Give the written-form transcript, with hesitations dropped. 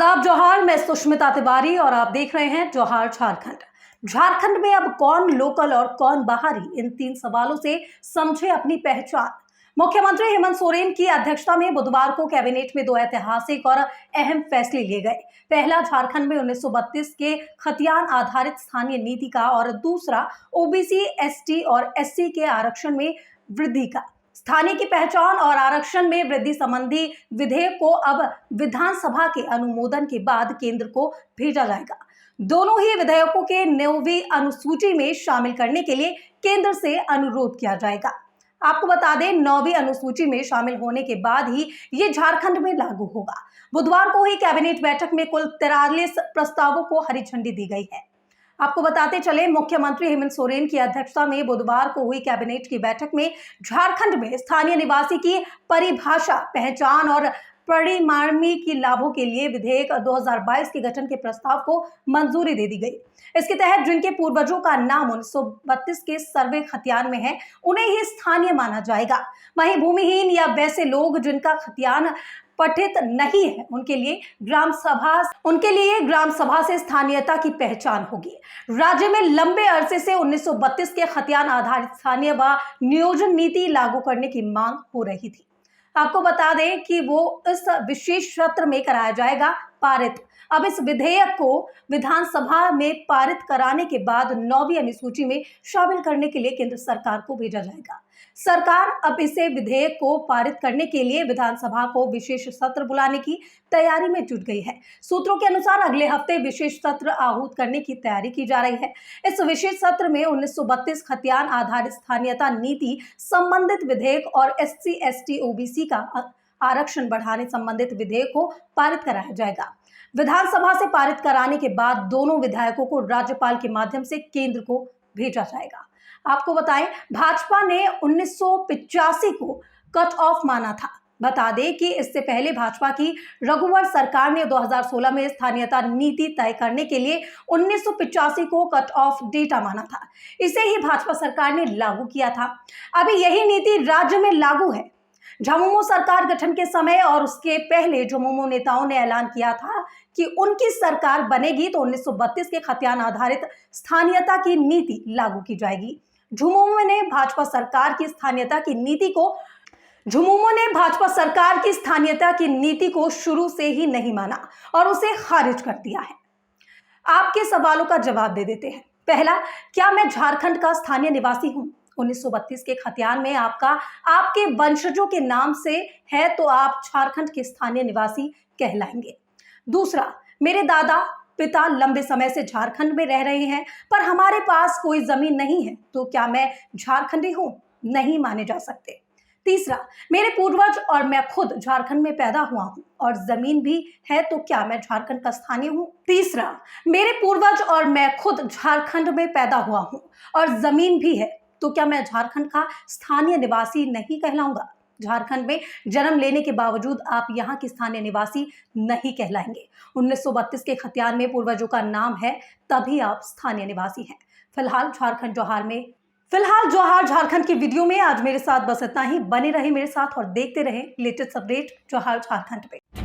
आदाब जोहार, मैं सुष्मिता तिवारी और आप देख रहे हैं जोहार झारखंड। झारखंड में अब कौन लोकल और कौन बाहरी, इन 3 सवालों से समझे अपनी पहचान। मुख्यमंत्री हेमंत सोरेन की अध्यक्षता में बुधवार को कैबिनेट में 2 ऐतिहासिक और अहम फैसले लिए गए। पहला, झारखंड में 1932 के खतियान आधारित स्थानीय नीति का और दूसरा, ओबीसी, एसटी और एससी के आरक्षण में वृद्धि का। स्थानीय की पहचान और आरक्षण में वृद्धि संबंधी विधेयक को अब विधानसभा के अनुमोदन के बाद केंद्र को भेजा जाएगा। दोनों ही विधेयकों के 9वीं अनुसूची में शामिल करने के लिए केंद्र से अनुरोध किया जाएगा। आपको बता दें, 9वीं अनुसूची में शामिल होने के बाद ही ये झारखंड में लागू होगा। बुधवार को हुई कैबिनेट बैठक में कुल 43 प्रस्तावों को हरी झंडी दी गई है। आपको बताते चले, मुख्यमंत्री हेमंत सोरेन की अध्यक्षता में बुधवार को हुई कैबिनेट की बैठक में झारखंड में स्थानीय निवासी की परिभाषा, पहचान और परिमाणी की लाभों के लिए विधेयक 2022 के गठन के प्रस्ताव को मंजूरी दे दी गई। इसके तहत जिनके पूर्वजों का नाम 1932 के सर्वे खतियान में है, उन्हें ही स्थानीय माना जाएगा। वहीं भूमिहीन या वैसे लोग जिनका खतियान पठित नहीं है, उनके लिए ग्राम सभा से स्थानीयता की पहचान होगी। राज्य में लंबे अरसे से 1932 के खतियान आधारित स्थानीय व नियोजन नीति लागू करने की मांग हो रही थी। आपको बता दें कि वो इस विशेष सत्र में कराया जाएगा पारित। अब इस विधेयक को विधानसभा में पारित कराने के बाद 9वीं अनुसूची में शामिल करने के लिए केंद्र सरकार को भेजा जाएगा। सरकार अब इसे विधेयक को पारित करने के लिए विधानसभा को विशेष सत्र बुलाने की तैयारी में जुट गई है। सूत्रों के अनुसार अगले हफ्ते विशेष सत्र आहूत करने की तैयारी की जा रही है। इस विशेष सत्र में 1932 खतियान आधारित स्थानीयता नीति संबंधित विधेयक और एससी, एसटी, ओबीसी का आरक्षण बढ़ाने संबंधित विधेयक को पारित कराया जाएगा। विधानसभा से पारित कराने के बाद दोनों विधेयकों को राज्यपाल के माध्यम से केंद्र को भेजा जाएगा। आपको बताएं, भाजपा ने 1985 को कट ऑफ माना था। बता दें कि इससे पहले भाजपा की रघुवर सरकार ने 2016 में स्थानीयता नीति तय करने के लिए 1985 को कट ऑफ डेटा माना था। इसे ही भाजपा सरकार ने लागू किया था। अभी यही नीति राज्य में लागू है। झामुमो सरकार गठन के समय और उसके पहले झामुमो नेताओं ने ऐलान किया था कि उनकी सरकार बनेगी तो 1932 के खतियान आधारित स्थानीयता की नीति लागू की जाएगी। झामुमो ने भाजपा सरकार की स्थानीयता की नीति को शुरू से ही नहीं माना और उसे खारिज कर दिया है। आपके सवालों का जवाब दे देते हैं। पहला, क्या मैं झारखंड का स्थानीय निवासी हूं? 1932 के खतियान में आपके वंशजों के नाम से है तो आप झारखंड के स्थानीय निवासी कहलाएंगे। दूसरा, मेरे दादा पिता लंबे समय से झारखंड में रह रहे हैं पर हमारे पास कोई जमीन नहीं है, तो क्या मैं झारखंडी हूं? नहीं माने जा सकते। तीसरा, मेरे पूर्वज और मैं खुद झारखंड में पैदा हुआ हूं और जमीन भी है, तो क्या मैं झारखंड का स्थानीय हूं? तीसरा, मेरे पूर्वज और मैं खुद झारखंड में पैदा हुआ हूं और जमीन भी है, तो क्या मैं झारखंड का स्थानीय निवासी नहीं कहलाऊंगा? झारखंड में जन्म लेने के बावजूद आप यहाँ के स्थानीय निवासी नहीं कहलाएंगे। 1932 के खतियान में पूर्वजों का नाम है, तभी आप स्थानीय निवासी हैं। फिलहाल जोहार झारखंड की वीडियो में आज मेरे साथ बस इतना ही। बने रहे मेरे साथ और देखते रहे लेटेस्ट अपडेट जोहार झारखंड पे।